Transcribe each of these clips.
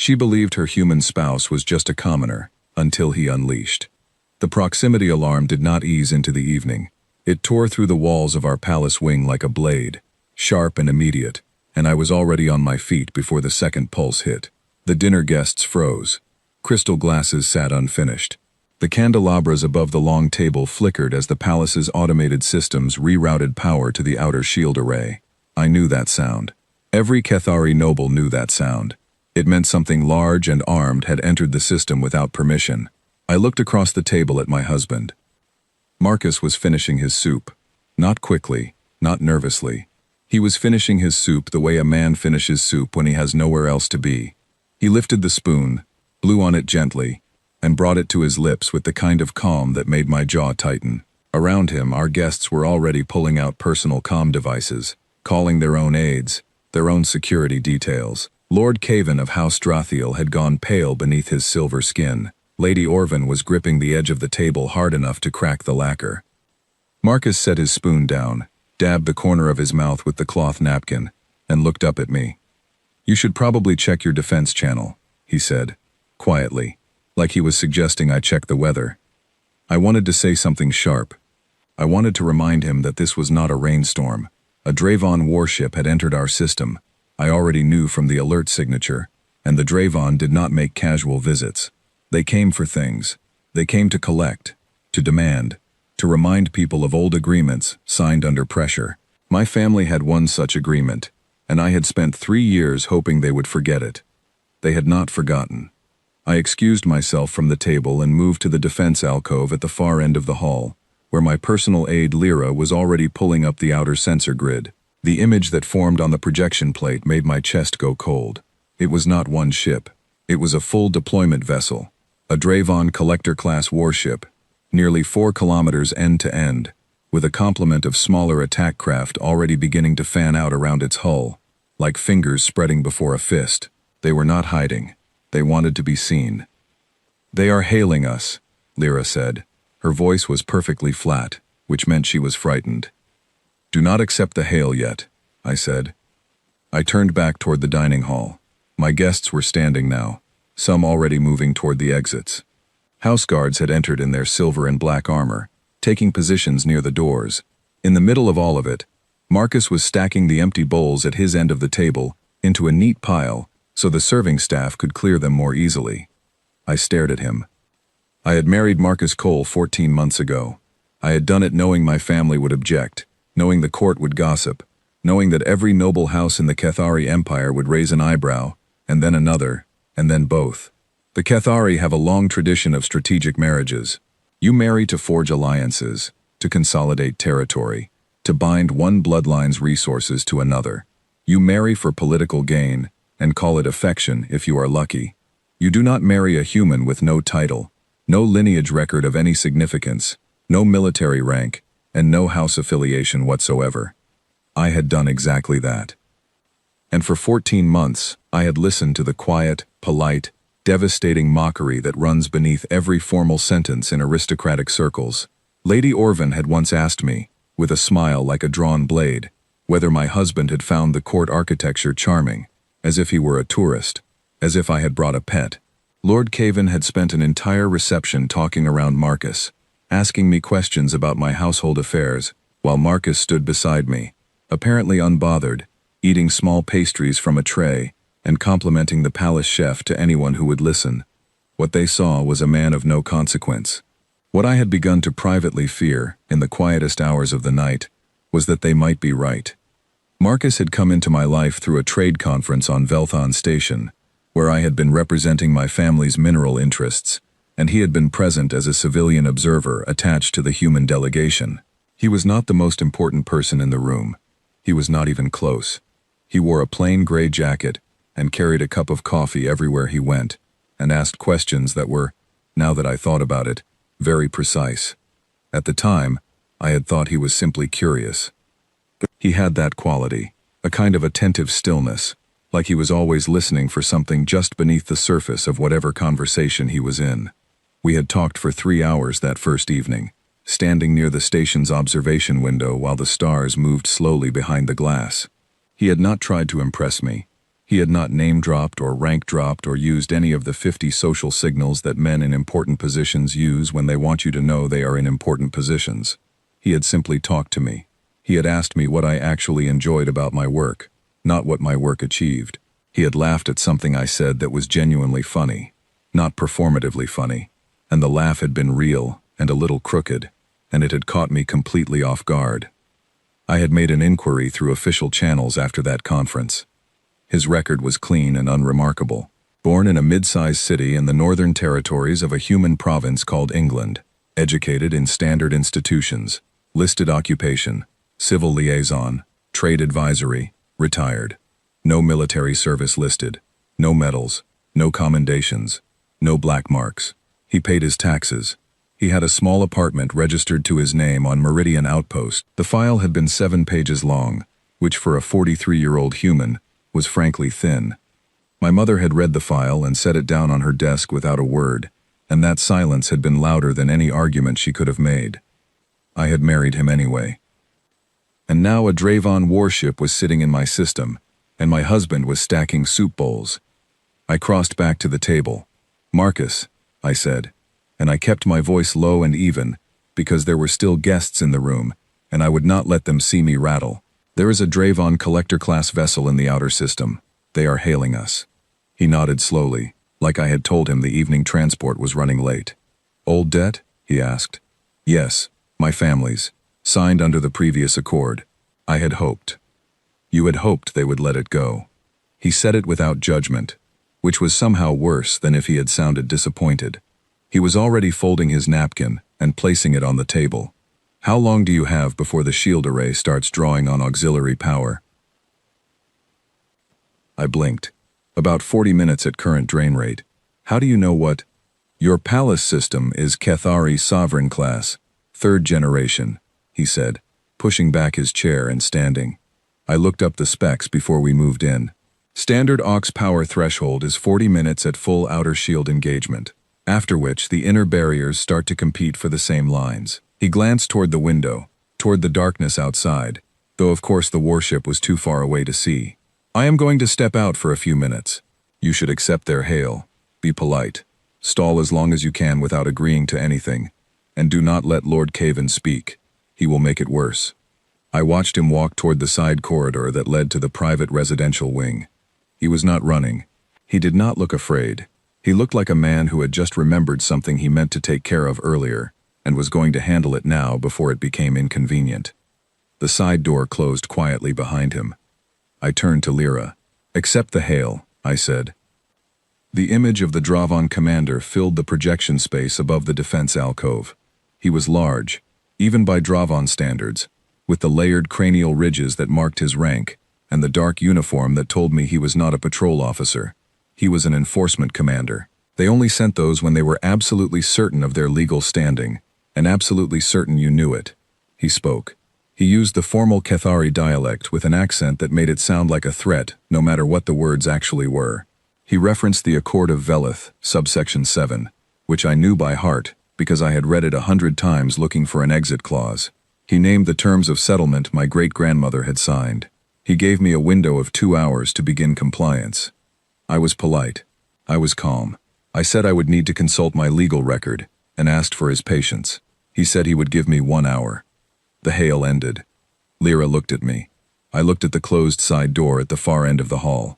She believed her human spouse was just a commoner, until he unleashed. The proximity alarm did not ease into the evening. It tore through the walls of our palace wing like a blade, sharp and immediate, and I was already on my feet before the second pulse hit. The dinner guests froze. Crystal glasses sat unfinished. The candelabras above the long table flickered as the palace's automated systems rerouted power to the outer shield array. I knew that sound. Every Cathari noble knew that sound. It meant something large and armed had entered the system without permission. I looked across the table at my husband. Marcus was finishing his soup. Not quickly, not nervously. He was finishing his soup the way a man finishes soup when he has nowhere else to be. He lifted the spoon, blew on it gently, and brought it to his lips with the kind of calm that made my jaw tighten. Around him, our guests were already pulling out personal comm devices, calling their own aides, their own security details. Lord Cavan of House Drathiel had gone pale beneath his silver skin. Lady Orvin was gripping the edge of the table hard enough to crack the lacquer. Marcus set his spoon down, dabbed the corner of his mouth with the cloth napkin, and looked up at me. "You should probably check your defense channel," he said, quietly, like he was suggesting I check the weather. I wanted to say something sharp. I wanted to remind him that this was not a rainstorm. A Dravon warship had entered our system. I already knew from the alert signature, and the Dravon did not make casual visits. They came for things. They came to collect, to demand, to remind people of old agreements signed under pressure. My family had one such agreement, and I had spent 3 years hoping they would forget it. They had not forgotten. I excused myself from the table and moved to the defense alcove at the far end of the hall, where my personal aide Lyra was already pulling up the outer sensor grid. The image that formed on the projection plate made my chest go cold. It was not one ship. It was a full deployment vessel. A Dravon collector-class warship, nearly 4 kilometers end to end, with a complement of smaller attack craft already beginning to fan out around its hull, like fingers spreading before a fist. They were not hiding. They wanted to be seen. "They are hailing us," Lyra said. Her voice was perfectly flat, which meant she was frightened. "Do not accept the hail yet," I said. I turned back toward the dining hall. My guests were standing now, some already moving toward the exits. House guards had entered in their silver and black armor, taking positions near the doors. In the middle of all of it, Marcus was stacking the empty bowls at his end of the table into a neat pile so the serving staff could clear them more easily. I stared at him. I had married Marcus Cole 14 months ago. I had done it knowing my family would object, knowing the court would gossip, knowing that every noble house in the Cathari Empire would raise an eyebrow, and then another, and then both. The Cathari have a long tradition of strategic marriages. You marry to forge alliances, to consolidate territory, to bind one bloodline's resources to another. You marry for political gain, and call it affection if you are lucky. You do not marry a human with no title, no lineage record of any significance, no military rank, and no house affiliation whatsoever. I had done exactly that. And for 14 months, I had listened to the quiet, polite, devastating mockery that runs beneath every formal sentence in aristocratic circles. Lady Orvin had once asked me, with a smile like a drawn blade, whether my husband had found the court architecture charming, as if he were a tourist, as if I had brought a pet. Lord Cavan had spent an entire reception talking around Marcus, asking me questions about my household affairs, while Marcus stood beside me, apparently unbothered, eating small pastries from a tray and complimenting the palace chef to anyone who would listen. What they saw was a man of no consequence. What I had begun to privately fear, in the quietest hours of the night, was that they might be right. Marcus had come into my life through a trade conference on Velthon Station, where I had been representing my family's mineral interests, and he had been present as a civilian observer attached to the human delegation. He was not the most important person in the room. He was not even close. He wore a plain gray jacket and carried a cup of coffee everywhere he went, and asked questions that were, now that I thought about it, very precise. At the time, I had thought he was simply curious. He had that quality, a kind of attentive stillness, like he was always listening for something just beneath the surface of whatever conversation he was in. We had talked for 3 hours that first evening, standing near the station's observation window while the stars moved slowly behind the glass. He had not tried to impress me. He had not name-dropped or rank-dropped or used any of the 50 social signals that men in important positions use when they want you to know they are in important positions. He had simply talked to me. He had asked me what I actually enjoyed about my work, not what my work achieved. He had laughed at something I said that was genuinely funny, not performatively funny, and the laugh had been real and a little crooked, and it had caught me completely off guard. I had made an inquiry through official channels after that conference. His record was clean and unremarkable. Born in a mid-sized city in the northern territories of a human province called England, educated in standard institutions, listed occupation, civil liaison, trade advisory, retired. No military service listed, no medals, no commendations, no black marks. He paid his taxes. He had a small apartment registered to his name on Meridian Outpost. The file had been 7 pages long, which for a 43-year-old human was frankly thin. My mother had read the file and set it down on her desk without a word, and that silence had been louder than any argument she could have made. I had married him anyway. And now a Dravon warship was sitting in my system, and my husband was stacking soup bowls. I crossed back to the table. "Marcus," I said, and I kept my voice low and even, because there were still guests in the room, and I would not let them see me rattle. "There is a Dravon collector-class vessel in the outer system. They are hailing us." He nodded slowly, like I had told him the evening transport was running late. "Old debt?" he asked. "Yes, my family's, signed under the previous accord. I had hoped." "You had hoped they would let it go." He said it without judgment, which was somehow worse than if he had sounded disappointed. He was already folding his napkin and placing it on the table. "How long do you have before the shield array starts drawing on auxiliary power?" I blinked. "About 40 minutes at current drain rate." "How do you know what?" "Your palace system is Cathari Sovereign class, 3rd generation," he said, pushing back his chair and standing. I looked up the specs before we moved in. Standard aux power threshold is 40 minutes at full outer shield engagement, after which the inner barriers start to compete for the same lines. He glanced toward the window, toward the darkness outside, though of course the warship was too far away to see. "I am going to step out for a few minutes. You should accept their hail. Be polite. Stall as long as you can without agreeing to anything. And do not let Lord Caven speak. He will make it worse." I watched him walk toward the side corridor that led to the private residential wing. He was not running. He did not look afraid. He looked like a man who had just remembered something he meant to take care of earlier, and was going to handle it now before it became inconvenient. The side door closed quietly behind him. I turned to Lyra. "Accept the hail," I said. The image of the Dravon commander filled the projection space above the defense alcove. He was large, even by Dravon standards, with the layered cranial ridges that marked his rank, and the dark uniform that told me he was not a patrol officer. He was an enforcement commander. They only sent those when they were absolutely certain of their legal standing, and absolutely certain you knew it. He spoke. He used the formal Cathari dialect with an accent that made it sound like a threat, no matter what the words actually were. He referenced the Accord of Velith, subsection 7, which I knew by heart because I had read it 100 times looking for an exit clause. He named the terms of settlement my great-grandmother had signed. He gave me a window of 2 hours to begin compliance. I was polite. I was calm. I said I would need to consult my legal record, and asked for his patience. He said he would give me 1 hour. The hail ended. Lyra looked at me. I looked at the closed side door at the far end of the hall.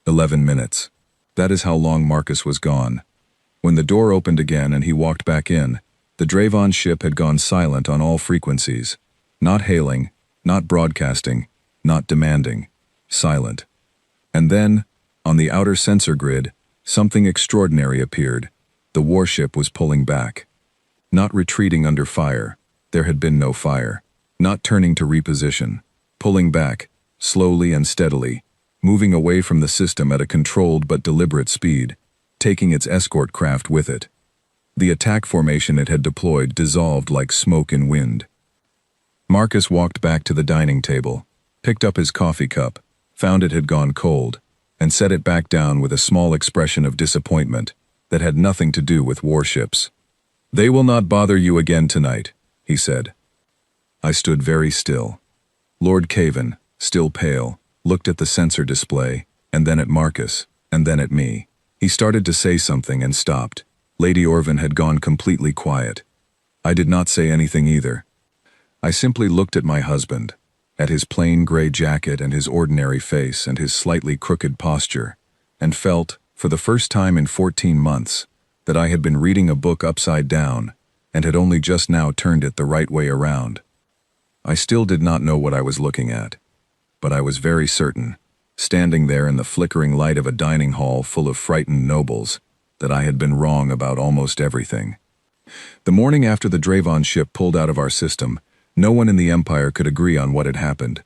11 minutes. That is how long Marcus was gone. When the door opened again and he walked back in, the Dravon ship had gone silent on all frequencies. Not hailing, not broadcasting, not demanding. Silent. And then, on the outer sensor grid, something extraordinary appeared. The warship was pulling back. Not retreating under fire. There had been no fire. Not turning to reposition. Pulling back, slowly and steadily, moving away from the system at a controlled but deliberate speed, taking its escort craft with it. The attack formation it had deployed dissolved like smoke in wind. Marcus walked back to the dining table, picked up his coffee cup, found it had gone cold, and set it back down with a small expression of disappointment that had nothing to do with warships. "They will not bother you again tonight," he said. I stood very still. Lord Caven, still pale, looked at the sensor display, and then at Marcus, and then at me. He started to say something and stopped. Lady Orvin had gone completely quiet. I did not say anything either. I simply looked at my husband, at his plain gray jacket and his ordinary face and his slightly crooked posture, and felt, for the first time in 14 months, that I had been reading a book upside down and had only just now turned it the right way around. I still did not know what I was looking at, but I was very certain, standing there in the flickering light of a dining hall full of frightened nobles, that I had been wrong about almost everything. The morning after the Dravon ship pulled out of our system, no one in the Empire could agree on what had happened.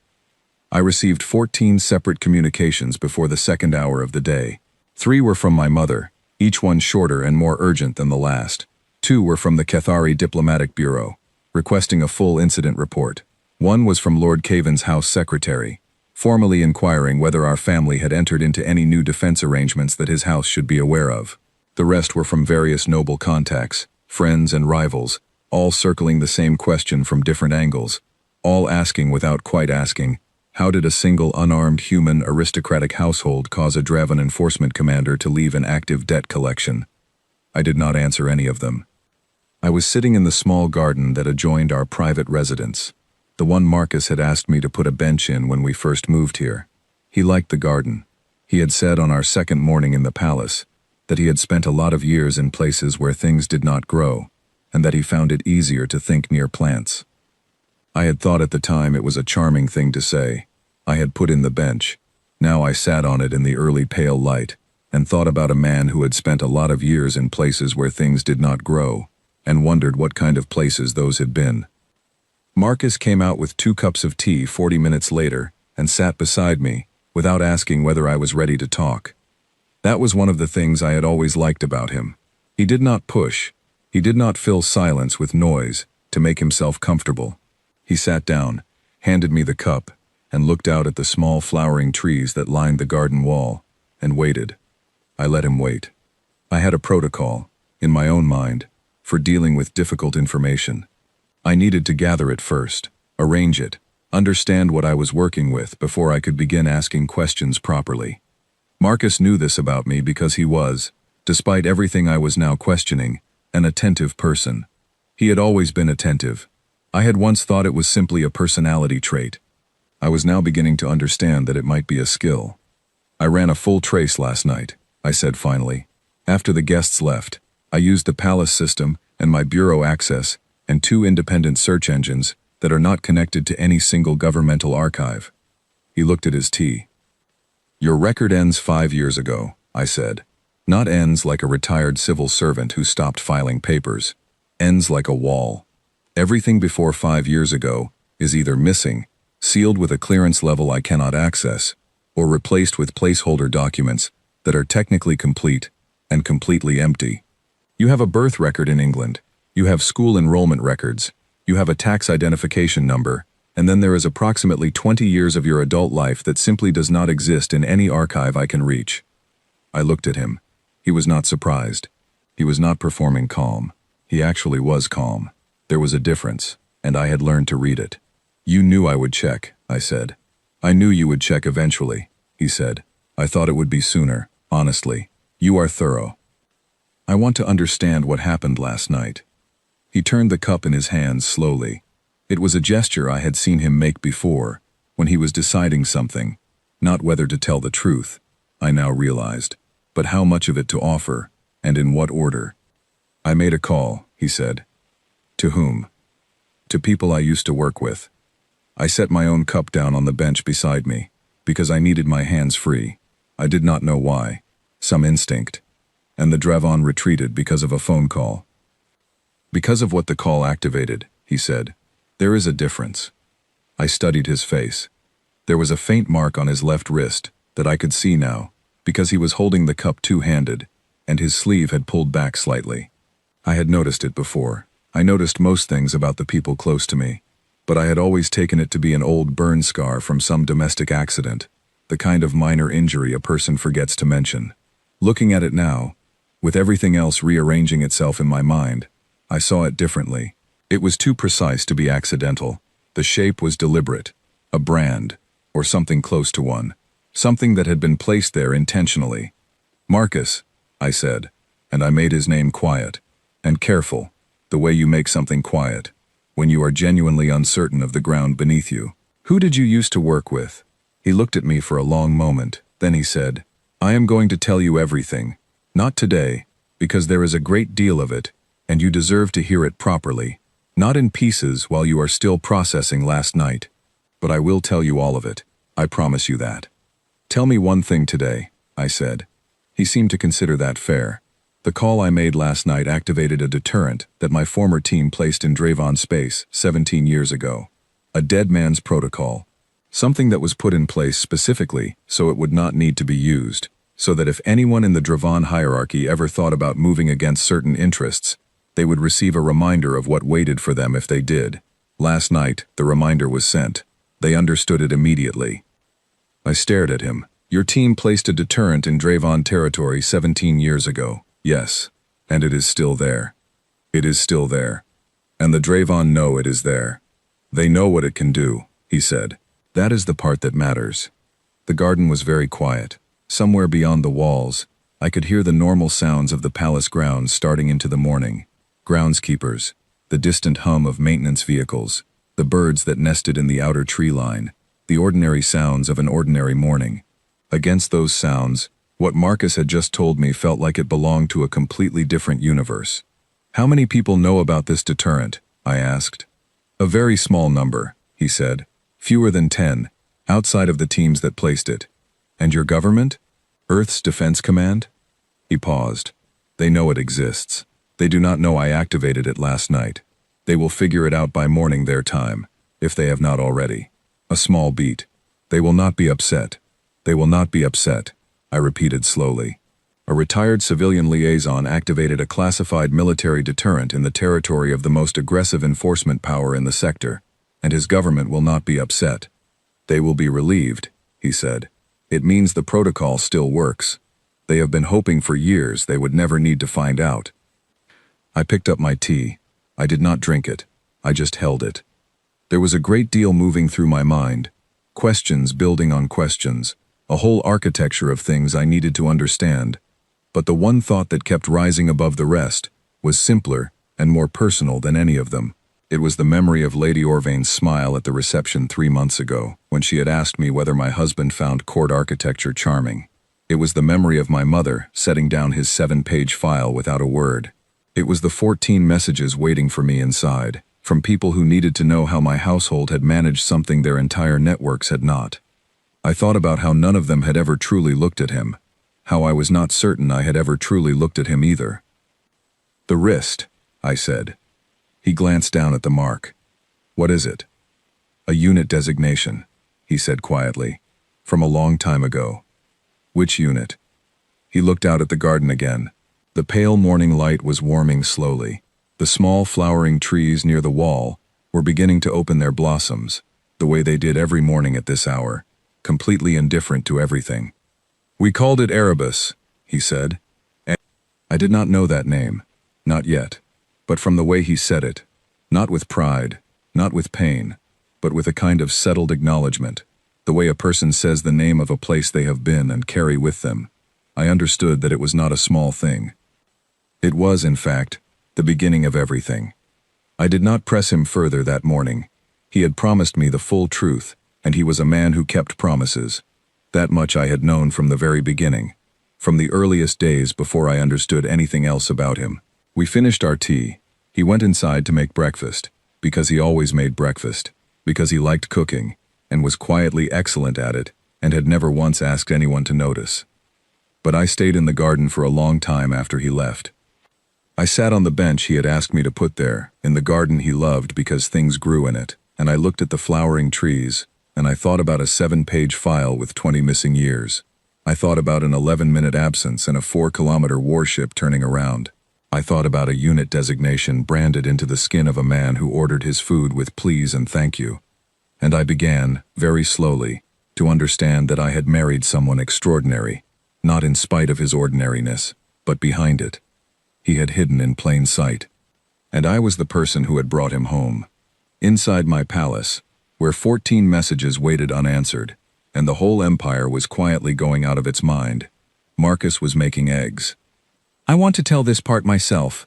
I received 14 separate communications before the second hour of the day. 3 were from my mother, each one shorter and more urgent than the last. 2 were from the Cathari Diplomatic Bureau, requesting a full incident report. 1 was from Lord Caven's House Secretary, formally inquiring whether our family had entered into any new defense arrangements that his house should be aware of. The rest were from various noble contacts, friends and rivals, all circling the same question from different angles, all asking without quite asking, how did a single unarmed human aristocratic household cause a Dravon enforcement commander to leave an active debt collection? I did not answer any of them. I was sitting in the small garden that adjoined our private residence, the one Marcus had asked me to put a bench in when we first moved here. He liked the garden. He had said on our second morning in the palace that he had spent a lot of years in places where things did not grow, and that he found it easier to think near plants. I had thought at the time it was a charming thing to say. I had put in the bench. Now I sat on it in the early pale light and thought about a man who had spent a lot of years in places where things did not grow, and wondered what kind of places those had been. Marcus came out with 2 cups of tea 40 minutes later and sat beside me, without asking whether I was ready to talk. That was one of the things I had always liked about him. He did not push. He did not fill silence with noise to make himself comfortable. He sat down, handed me the cup, and looked out at the small flowering trees that lined the garden wall, and waited. I let him wait. I had a protocol, in my own mind, for dealing with difficult information. I needed to gather it first, arrange it, understand what I was working with before I could begin asking questions properly. Marcus knew this about me because he was, despite everything I was now questioning, an attentive person. He had always been attentive. I had once thought it was simply a personality trait. I was now beginning to understand that it might be a skill. I ran a full trace last night, I said finally. After the guests left, I used the palace system and my bureau access and 2 independent search engines that are not connected to any single governmental archive. He looked at his tea. Your record ends 5 years ago, I said. Not ends like a retired civil servant who stopped filing papers. Ends like a wall. Everything before 5 years ago is either missing, sealed with a clearance level I cannot access, or replaced with placeholder documents that are technically complete and completely empty. You have a birth record in England. You have school enrollment records. You have a tax identification number, and then there is approximately 20 years of your adult life that simply does not exist in any archive I can reach. I looked at him. He was not surprised. He was not performing calm. He actually was calm. There was a difference, and I had learned to read it. You knew I would check, I said. I knew you would check eventually, he said. I thought it would be sooner, honestly. You are thorough. I want to understand what happened last night. He turned the cup in his hands slowly. It was a gesture I had seen him make before, when he was deciding something, not whether to tell the truth, I now realized, but how much of it to offer, and in what order. I made a call, he said. To whom? To people I used to work with. I set my own cup down on the bench beside me, because I needed my hands free. I did not know why. Some instinct. And the Dravon retreated because of a phone call. Because of what the call activated, he said. There is a difference. I studied his face. There was a faint mark on his left wrist that I could see now, because he was holding the cup two-handed, and his sleeve had pulled back slightly. I had noticed it before. I noticed most things about the people close to me, but I had always taken it to be an old burn scar from some domestic accident, the kind of minor injury a person forgets to mention. Looking at it now, with everything else rearranging itself in my mind, I saw it differently. It was too precise to be accidental. The shape was deliberate, a brand, or something close to one. something that had been placed there intentionally. "Marcus," I said, and I made his name quiet. "And careful, the way you make something quiet, when you are genuinely uncertain of the ground beneath you. Who did you used to work with?" He looked at me for a long moment, then he said, "I am going to tell you everything. Not today, because there is a great deal of it, and you deserve to hear it properly. Not in pieces while you are still processing last night. But I will tell you all of it. I promise you that." "Tell me one thing today," I said. He seemed to consider that fair. "The call I made last night activated a deterrent that my former team placed in Dravon space 17 years ago. A dead man's protocol. Something that was put in place specifically so it would not need to be used, so that if anyone in the Dravon hierarchy ever thought about moving against certain interests, they would receive a reminder of what waited for them if they did. Last night, the reminder was sent. They understood it immediately." I stared at him. "Your team placed a deterrent in Dravon territory 17 years ago. Yes, and it is still there. It is still there. And the Dravon know it is there. They know what it can do," he said. "That is the part that matters." The garden was very quiet. Somewhere beyond the walls, I could hear the normal sounds of the palace grounds starting into the morning. Groundskeepers, the distant hum of maintenance vehicles, the birds that nested in the outer tree line, the ordinary sounds of an ordinary morning. Against those sounds, what Marcus had just told me felt like it belonged to a completely different universe. "How many people know about this deterrent?" I asked. "A very small number," he said. "Fewer than 10, outside of the teams that placed it." "And your government? Earth's Defense Command?" He paused. "They know it exists. They do not know I activated it last night. They will figure it out by morning their time, if they have not already. A small beat. They will not be upset. They will not be upset," I repeated slowly. "A retired civilian liaison activated a classified military deterrent in the territory of the most aggressive enforcement power in the sector, and his government will not be upset. They will be relieved," he said. "It means the protocol still works. They have been hoping for years they would never need to find out." I picked up my tea. I did not drink it. I just held it. There was a great deal moving through my mind. Questions building on questions. A whole architecture of things I needed to understand. But the one thought that kept rising above the rest was simpler and more personal than any of them. It was the memory of Lady Orvane's smile at the reception 3 months ago, when she had asked me whether my husband found court architecture charming. It was the memory of my mother setting down his 7-page file without a word. It was the 14 messages waiting for me inside, from people who needed to know how my household had managed something their entire networks had not. I thought about how none of them had ever truly looked at him, how I was not certain I had ever truly looked at him either. "The wrist," I said. He glanced down at the mark. "What is it?" "A unit designation," he said quietly. "From a long time ago." "Which unit?" He looked out at the garden again. The pale morning light was warming slowly. The small flowering trees near the wall were beginning to open their blossoms, the way they did every morning at this hour, completely indifferent to everything. "We called it Erebus," he said. I did not know that name, not yet, but from the way he said it, not with pride, not with pain, but with a kind of settled acknowledgement, the way a person says the name of a place they have been and carry with them, I understood that it was not a small thing. It was, in fact, the beginning of everything. I did not press him further that morning. He had promised me the full truth, and he was a man who kept promises. That much I had known from the very beginning, from the earliest days before I understood anything else about him. We finished our tea. He went inside to make breakfast, because he always made breakfast, because he liked cooking, and was quietly excellent at it, and had never once asked anyone to notice. But I stayed in the garden for a long time after he left. I sat on the bench he had asked me to put there, in the garden he loved because things grew in it, and I looked at the flowering trees, and I thought about a 7-page file with 20 missing years. I thought about an 11-minute absence and a 4-kilometer warship turning around. I thought about a unit designation branded into the skin of a man who ordered his food with please and thank you. And I began, very slowly, to understand that I had married someone extraordinary, not in spite of his ordinariness, but behind it. He had hidden in plain sight. And I was the person who had brought him home. Inside my palace, where 14 messages waited unanswered, and the whole empire was quietly going out of its mind. Marcus was making eggs. I want to tell this part myself.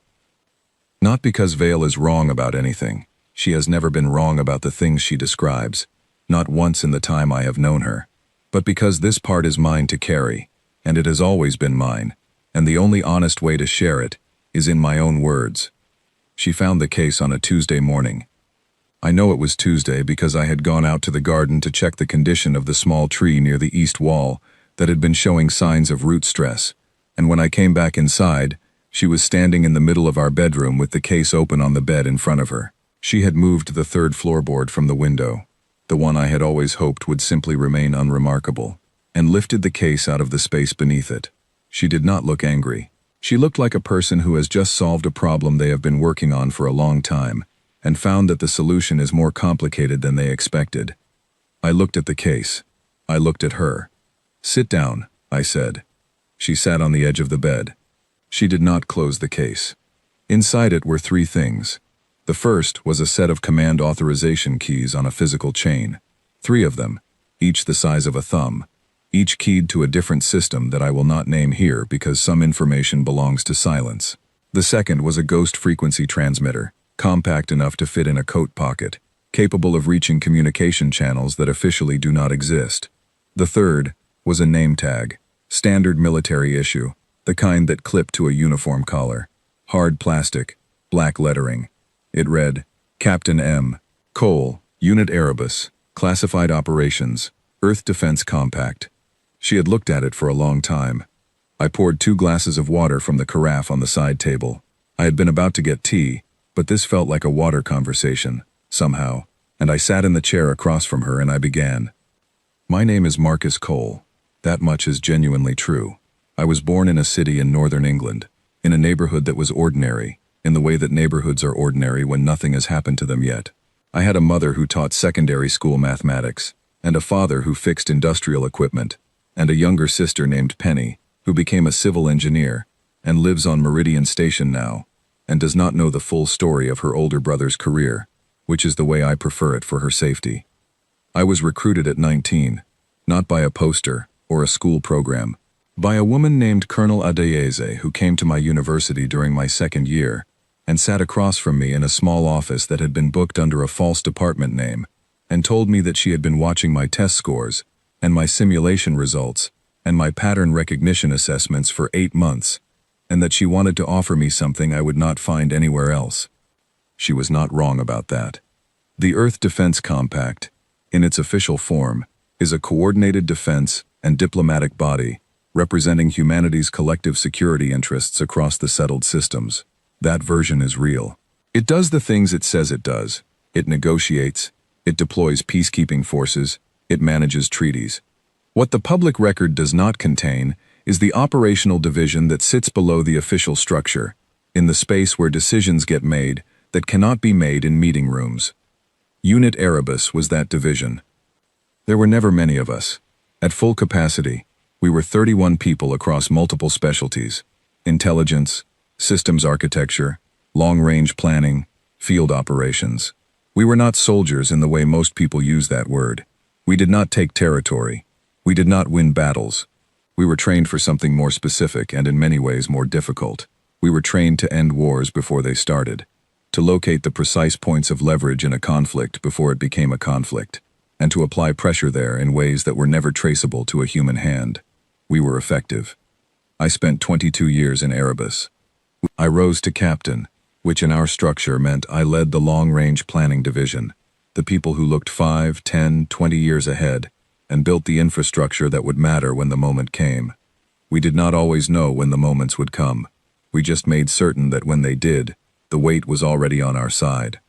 Not because Vale is wrong about anything. She has never been wrong about the things she describes, not once in the time I have known her. But because this part is mine to carry, and it has always been mine, and the only honest way to share it is in my own words. She found the case on a Tuesday morning. I know it was Tuesday because I had gone out to the garden to check the condition of the small tree near the east wall that had been showing signs of root stress, and when I came back inside, she was standing in the middle of our bedroom with the case open on the bed in front of her. She had moved the third floorboard from the window, the one I had always hoped would simply remain unremarkable, and lifted the case out of the space beneath it. She did not look angry. She looked like a person who has just solved a problem they have been working on for a long time, and found that the solution is more complicated than they expected. I looked at the case. I looked at her. Sit down, I said. She sat on the edge of the bed. She did not close the case. Inside it were 3 things. The first was a set of command authorization keys on a physical chain. 3 of them, each the size of a thumb, each keyed to a different system that I will not name here because some information belongs to silence. The second was a ghost frequency transmitter, compact enough to fit in a coat pocket, capable of reaching communication channels that officially do not exist. The third was a name tag, standard military issue, the kind that clipped to a uniform collar. Hard plastic, black lettering. It read, Captain M. Cole, Unit Erebus, Classified Operations, Earth Defense Compact. She had looked at it for a long time. I poured 2 glasses of water from the carafe on the side table. I had been about to get tea, but this felt like a water conversation, somehow, and I sat in the chair across from her and I began. My name is Marcus Cole. That much is genuinely true. I was born in a city in northern England, in a neighborhood that was ordinary, in the way that neighborhoods are ordinary when nothing has happened to them yet. I had a mother who taught secondary school mathematics, and a father who fixed industrial equipment, and a younger sister named Penny, who became a civil engineer, and lives on Meridian Station now, and does not know the full story of her older brother's career, which is the way I prefer it for her safety. I was recruited at 19, not by a poster or a school program, by a woman named Colonel Adeyeze who came to my university during my second year, and sat across from me in a small office that had been booked under a false department name, and told me that she had been watching my test scores, and my simulation results, and my pattern recognition assessments for 8 months, and that she wanted to offer me something I would not find anywhere else. She was not wrong about that. The Earth Defense Compact, in its official form, is a coordinated defense and diplomatic body representing humanity's collective security interests across the settled systems. That version is real. It does the things it says it does. It negotiates. It deploys peacekeeping forces. It manages treaties. What the public record does not contain is the operational division that sits below the official structure, in the space where decisions get made that cannot be made in meeting rooms. Unit Erebus was that division. There were never many of us. At full capacity, we were 31 people across multiple specialties: intelligence, systems architecture, long-range planning, field operations. We were not soldiers in the way most people use that word. We did not take territory. We did not win battles. We were trained for something more specific and in many ways more difficult. We were trained to end wars before they started, to locate the precise points of leverage in a conflict before it became a conflict, and to apply pressure there in ways that were never traceable to a human hand. We were effective. I spent 22 years in Erebus. I rose to captain, which in our structure meant I led the long-range planning division, the people who looked 5, 10, 20 years ahead, and built the infrastructure that would matter when the moment came. We did not always know when the moments would come. We just made certain that when they did, the weight was already on our side.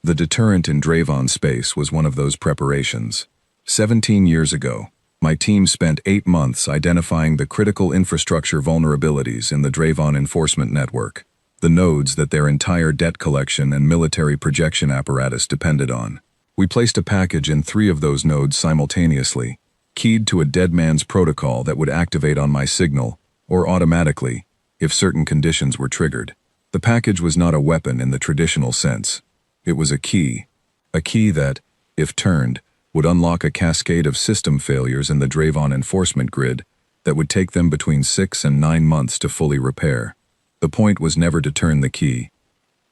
The deterrent in Dravon space was one of those preparations. 17 years ago, my team spent 8 months identifying the critical infrastructure vulnerabilities in the Dravon enforcement network, the nodes that their entire debt collection and military projection apparatus depended on. We placed a package in 3 of those nodes simultaneously, keyed to a dead man's protocol that would activate on my signal, or automatically, if certain conditions were triggered. The package was not a weapon in the traditional sense. It was a key that, if turned, would unlock a cascade of system failures in the Dravon enforcement grid that would take them between 6 and 9 months to fully repair. The point was never to turn the key.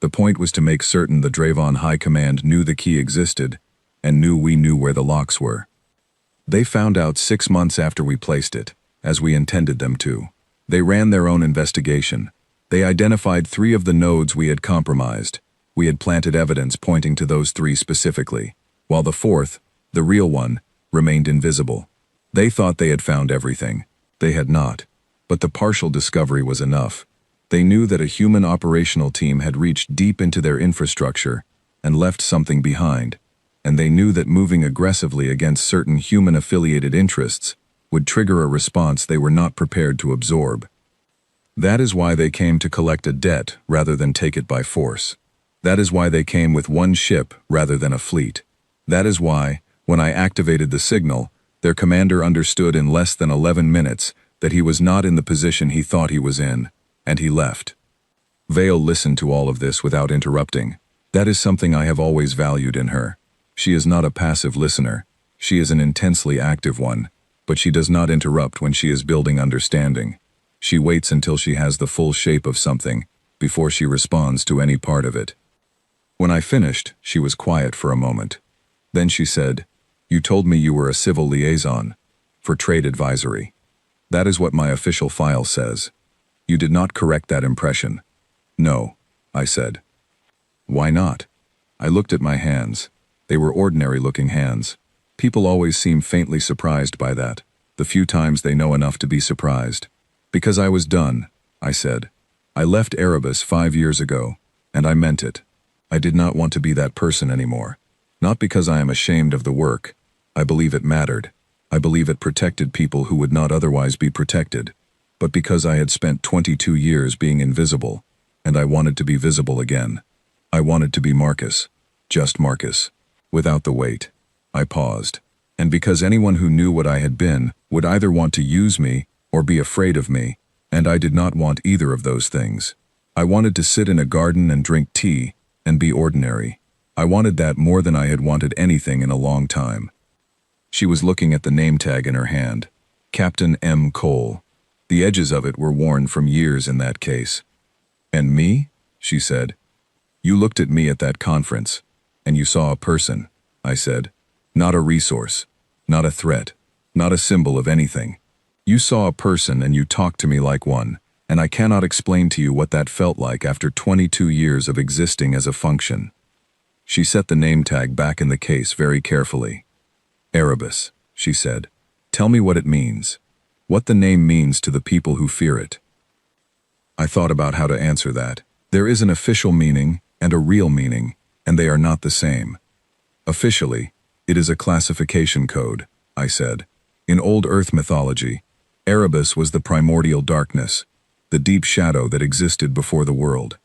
The point was to make certain the Dravon High Command knew the key existed and knew we knew where the locks were. They found out 6 months after we placed it, as we intended them to. They ran their own investigation. They identified 3 of the nodes we had compromised. We had planted evidence pointing to those 3 specifically, while the 4th, the real one, remained invisible. They thought they had found everything. They had not. But the partial discovery was enough. They knew that a human operational team had reached deep into their infrastructure and left something behind, and they knew that moving aggressively against certain human-affiliated interests would trigger a response they were not prepared to absorb. That is why they came to collect a debt rather than take it by force. That is why they came with 1 ship rather than a fleet. That is why, when I activated the signal, their commander understood in less than 11 minutes that he was not in the position he thought he was in, and he left. Vale listened to all of this without interrupting. That is something I have always valued in her. She is not a passive listener. She is an intensely active one, but she does not interrupt when she is building understanding. She waits until she has the full shape of something before she responds to any part of it. When I finished, she was quiet for a moment. Then she said, "You told me you were a civil liaison for trade advisory. That is what my official file says. You did not correct that impression." "No," I said. "Why not?" I looked at my hands. They were ordinary-looking hands. People always seem faintly surprised by that, the few times they know enough to be surprised. "Because I was done," I said. "I left Erebus 5 years ago, and I meant it. I did not want to be that person anymore. Not because I am ashamed of the work. I believe it mattered. I believe it protected people who would not otherwise be protected. But because I had spent 22 years being invisible, and I wanted to be visible again. I wanted to be Marcus. Just Marcus. Without the weight." I paused. "And because anyone who knew what I had been would either want to use me or be afraid of me, and I did not want either of those things. I wanted to sit in a garden and drink tea and be ordinary. I wanted that more than I had wanted anything in a long time." She was looking at the name tag in her hand. Captain M. Cole. The edges of it were worn from years in that case. "And me?" she said. "You looked at me at that conference, and you saw a person," I said. "Not a resource, not a threat, not a symbol of anything. You saw a person and you talked to me like one, and I cannot explain to you what that felt like after 22 years of existing as a function." She set the name tag back in the case very carefully. "Erebus," she said. "Tell me what it means. What the name means to the people who fear it." I thought about how to answer that. There is an official meaning and a real meaning, and they are not the same. Officially, it is a classification code, I said. In old Earth mythology, Erebus was the primordial darkness, the deep shadow that existed before the world.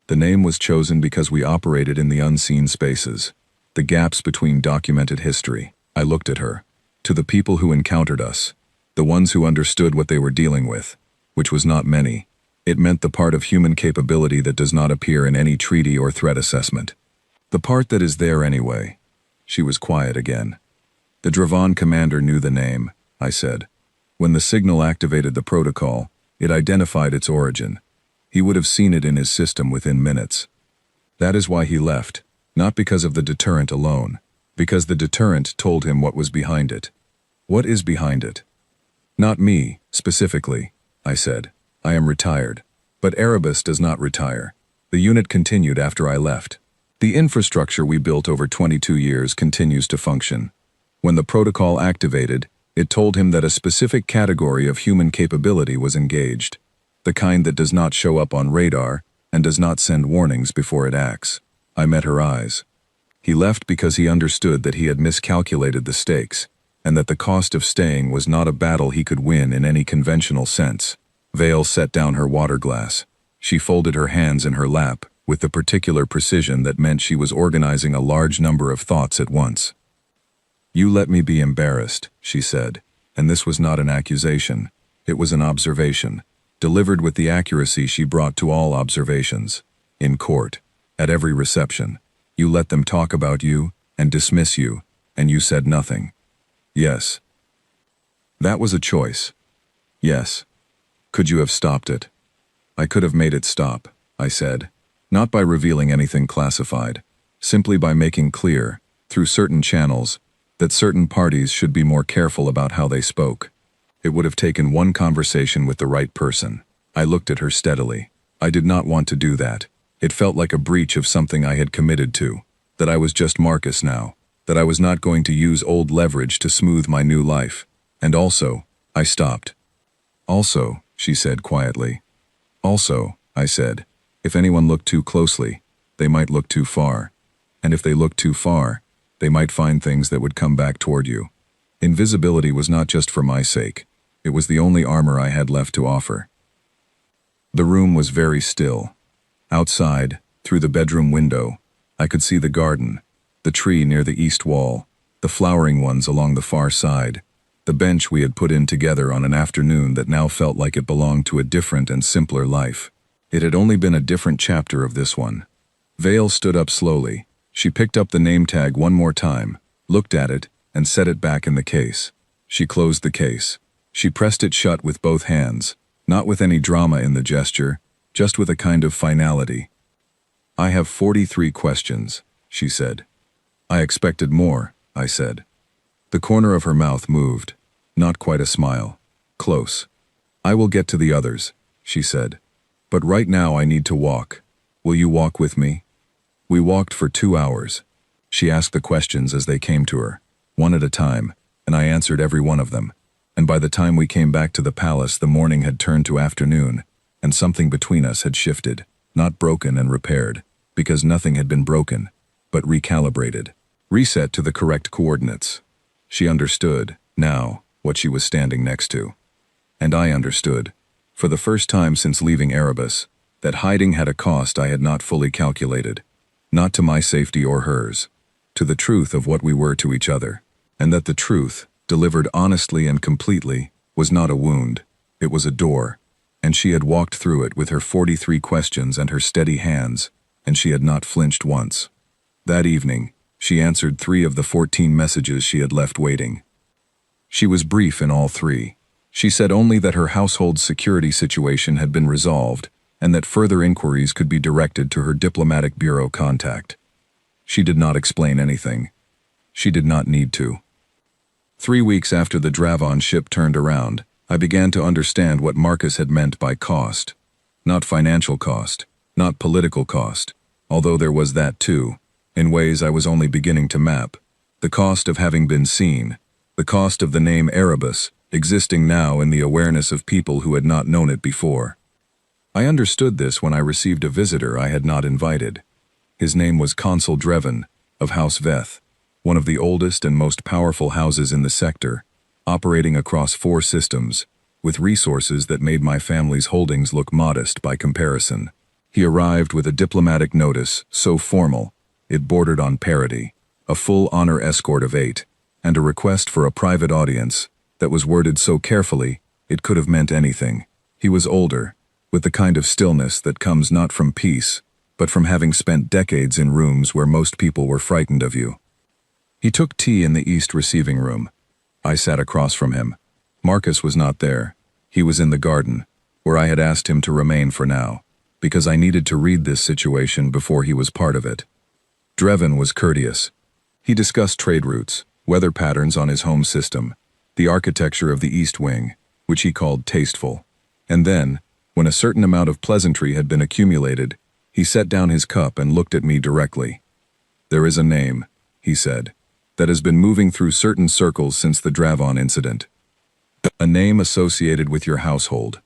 The name was chosen because we operated in the unseen spaces, the gaps between documented history. I looked at her. To the people who encountered us, the ones who understood what they were dealing with, which was not many, it meant the part of human capability that does not appear in any treaty or threat assessment. The part that is there anyway. She was quiet again. "The Dravon commander knew the name," I said. "When the signal activated the protocol, it identified its origin. He would have seen it in his system within minutes. That is why he left, not because of the deterrent alone, because the deterrent told him what was behind it." "What is behind it?" "Not me, specifically," I said. "I am retired. But Erebus does not retire. The unit continued after I left. The infrastructure we built over 22 years continues to function. When the protocol activated, it told him that a specific category of human capability was engaged, the kind that does not show up on radar and does not send warnings before it acts." I met her eyes. "He left because he understood that he had miscalculated the stakes, and that the cost of staying was not a battle he could win in any conventional sense." Vale set down her water glass. She folded her hands in her lap with the particular precision that meant she was organizing a large number of thoughts at once. "You let me be embarrassed," she said, and this was not an accusation. It was an observation, delivered with the accuracy she brought to all observations. "In court, at every reception, you let them talk about you and dismiss you, And you said nothing. Yes. That was a choice. Yes. Could you have stopped it? I could have made it stop, I said. Not by revealing anything classified, simply by making clear, through certain channels, that certain parties should be more careful about how they spoke. It would have taken one conversation with the right person. I looked at her steadily. I did not want to do that. It felt like a breach of something I had committed to, that I was just Marcus now, that I was not going to use old leverage to smooth my new life. And also, I stopped. Also, she said quietly. Also, I said, if anyone looked too closely, they might look too far. And if they looked too far, they might find things that would come back toward you. Invisibility was not just for my sake. It was the only armor I had left to offer. The room was very still. Outside, through the bedroom window, I could see the garden, the tree near the east wall, the flowering ones along the far side, the bench we had put in together on an afternoon that now felt like it belonged to a different and simpler life. It had only been a different chapter of this one. Vale stood up slowly. She picked up the name tag one more time, looked at it, and set it back in the case. She closed the case. She pressed it shut with both hands, not with any drama in the gesture, just with a kind of finality. I have 43 questions, she said. I expected more, I said. The corner of her mouth moved. Not quite a smile. Close. I will get to the others, she said. But right now I need to walk. Will you walk with me? We walked for 2 hours. She asked the questions as they came to her, one at a time, and I answered every one of them. And by the time we came back to the palace, the morning had turned to afternoon, and something between us had shifted, not broken and repaired, because nothing had been broken, but recalibrated, reset to the correct coordinates. She understood, now, what she was standing next to. And I understood, for the first time since leaving Erebus, that hiding had a cost I had not fully calculated, not to my safety or hers, to the truth of what we were to each other, and that the truth, delivered honestly and completely, was not a wound, it was a door, and she had walked through it with her 43 questions and her steady hands, and she had not flinched once. That evening, she answered 3 of the 14 messages she had left waiting. She was brief in all 3. She said only that her household security situation had been resolved, and that further inquiries could be directed to her diplomatic bureau contact. She did not explain anything. She did not need to. 3 weeks after the Dravon ship turned around, I began to understand what Marcus had meant by cost. Not financial cost, not political cost, although there was that too, in ways I was only beginning to map. The cost of having been seen, the cost of the name Erebus, existing now in the awareness of people who had not known it before. I understood this when I received a visitor I had not invited. His name was Consul Drevin, of House Veth, one of the oldest and most powerful houses in the sector, operating across 4 systems, with resources that made my family's holdings look modest by comparison. He arrived with a diplomatic notice so formal, it bordered on parody, a full honor escort of 8, and a request for a private audience that was worded so carefully it could have meant anything. He was older, with the kind of stillness that comes not from peace, but from having spent decades in rooms where most people were frightened of you. He took tea in the east receiving room. I sat across from him. Marcus was not there. He was in the garden, where I had asked him to remain for now, because I needed to read this situation before he was part of it. Drevin was courteous. He discussed trade routes, weather patterns on his home system, the architecture of the East Wing, which he called tasteful. And then, when a certain amount of pleasantry had been accumulated, he set down his cup and looked at me directly. There is a name, he said, that has been moving through certain circles since the Dravon incident. A name associated with your household.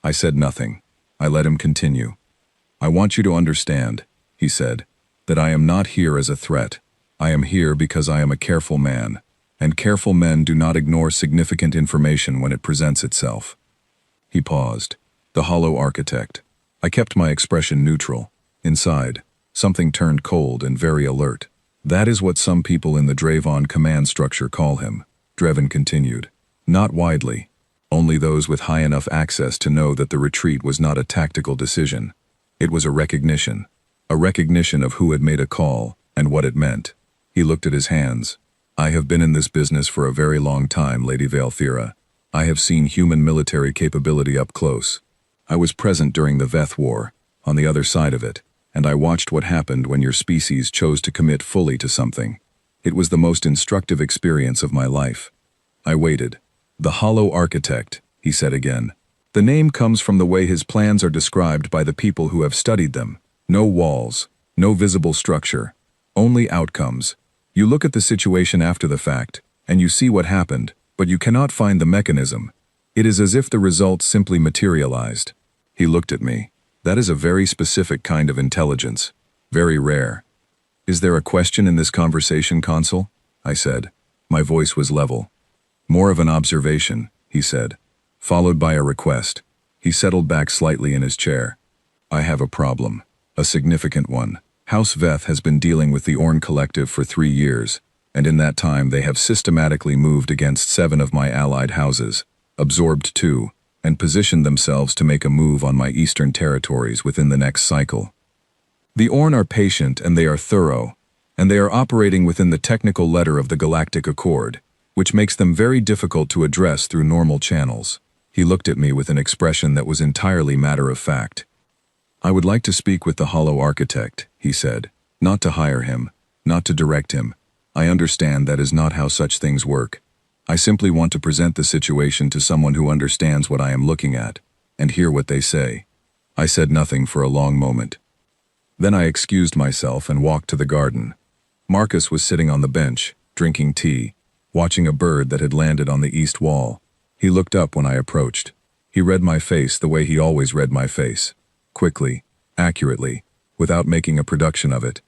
I said nothing. I let him continue. I want you to understand, he said, that I am not here as a threat. I am here because I am a careful man, and careful men do not ignore significant information when it presents itself. He paused. The hollow architect. I kept my expression neutral. Inside, something turned cold and very alert. That is what some people in the Dravon command structure call him, Drevin continued. Not widely. Only those with high enough access to know that the retreat was not a tactical decision. It was a recognition of who had made a call and what it meant. He looked at his hands. I have been in this business for a very long time, Lady Valthira. I have seen human military capability up close. I was present during the Veth War, on the other side of it, and I watched what happened when your species chose to commit fully to something. It was the most instructive experience of my life. I waited. The Hollow Architect, he said again. The name comes from the way his plans are described by the people who have studied them. No walls, no visible structure, only outcomes. You look at the situation after the fact, and you see what happened, but you cannot find the mechanism. It is as if the results simply materialized. He looked at me. That is a very specific kind of intelligence. Very rare. Is there a question in this conversation, Consul? I said. My voice was level. More of an observation, he said, followed by a request. He settled back slightly in his chair. I have a problem. A significant one. House Veth has been dealing with the Orn Collective for 3 years, and in that time they have systematically moved against 7 of my allied houses, absorbed 2, and positioned themselves to make a move on my eastern territories within the next cycle. The Orn are patient and they are thorough, and they are operating within the technical letter of the Galactic Accord, which makes them very difficult to address through normal channels. He looked at me with an expression that was entirely matter-of-fact. I would like to speak with the Hollow Architect, he said, not to hire him, not to direct him. I understand that is not how such things work. I simply want to present the situation to someone who understands what I am looking at, and hear what they say. I said nothing for a long moment. Then I excused myself and walked to the garden. Marcus was sitting on the bench, drinking tea, watching a bird that had landed on the east wall. He looked up when I approached. He read my face the way he always read my face. Quickly, accurately, without making a production of it.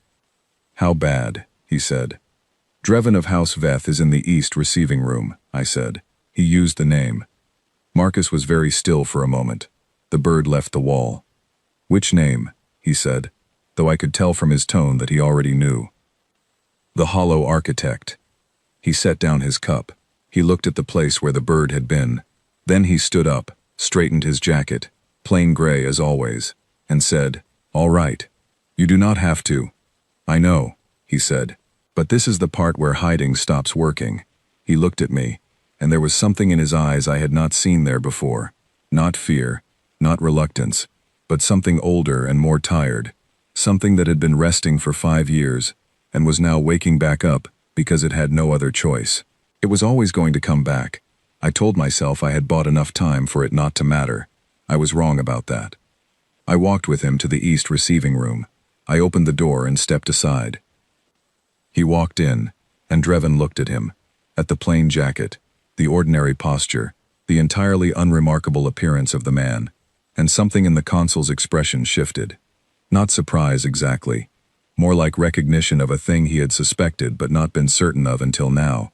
How bad, he said. Dreven of House Veth is in the east receiving room, I said. He used the name. Marcus was very still for a moment. The bird left the wall. Which name? He said, though I could tell from his tone that he already knew. The Hollow Architect. He set down his cup. He looked at the place where the bird had been. Then he stood up, straightened his jacket, plain gray as always, and said, "All right. You do not have to." "I know," he said. "But this is the part where hiding stops working." He looked at me, and there was something in his eyes I had not seen there before. Not fear, not reluctance, but something older and more tired. Something that had been resting for 5 years, and was now waking back up because it had no other choice. It was always going to come back. I told myself I had bought enough time for it not to matter. I was wrong about that. I walked with him to the east receiving room. I opened the door and stepped aside. He walked in, and Dreven looked at him, at the plain jacket, the ordinary posture, the entirely unremarkable appearance of the man, and something in the consul's expression shifted. Not surprise exactly, more like recognition of a thing he had suspected but not been certain of until now.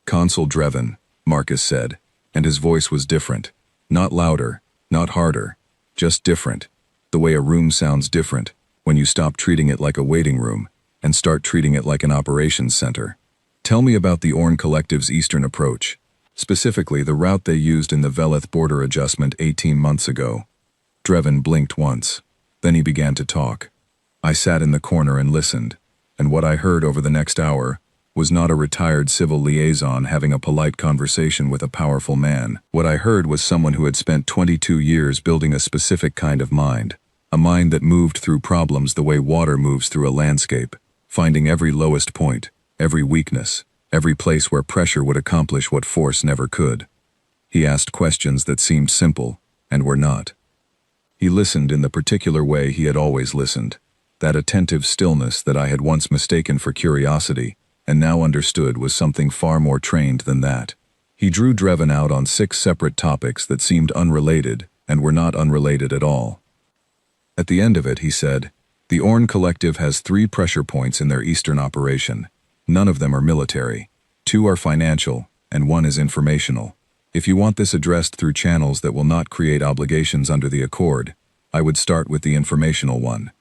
"Consul Dreven," Marcus said, and his voice was different, not louder, not harder, just different, the way a room sounds different when you stop treating it like a waiting room and start treating it like an operations center. "Tell me about the Orn Collective's eastern approach, specifically the route they used in the Veleth border adjustment 18 months ago." Dreven blinked once. Then he began to talk. I sat in the corner and listened, and what I heard over the next hour was not a retired civil liaison having a polite conversation with a powerful man. What I heard was someone who had spent 22 years building a specific kind of mind, a mind that moved through problems the way water moves through a landscape, finding every lowest point, every weakness, every place where pressure would accomplish what force never could. He asked questions that seemed simple, and were not. He listened in the particular way he had always listened, that attentive stillness that I had once mistaken for curiosity, and now understood was something far more trained than that. He drew Dreven out on 6 separate topics that seemed unrelated and were not unrelated at all. At the end of it, he said, "The Orn Collective has 3 pressure points in their eastern operation. None of them are military. 2 are financial, and 1 is informational. If you want this addressed through channels that will not create obligations under the Accord, I would start with the informational one.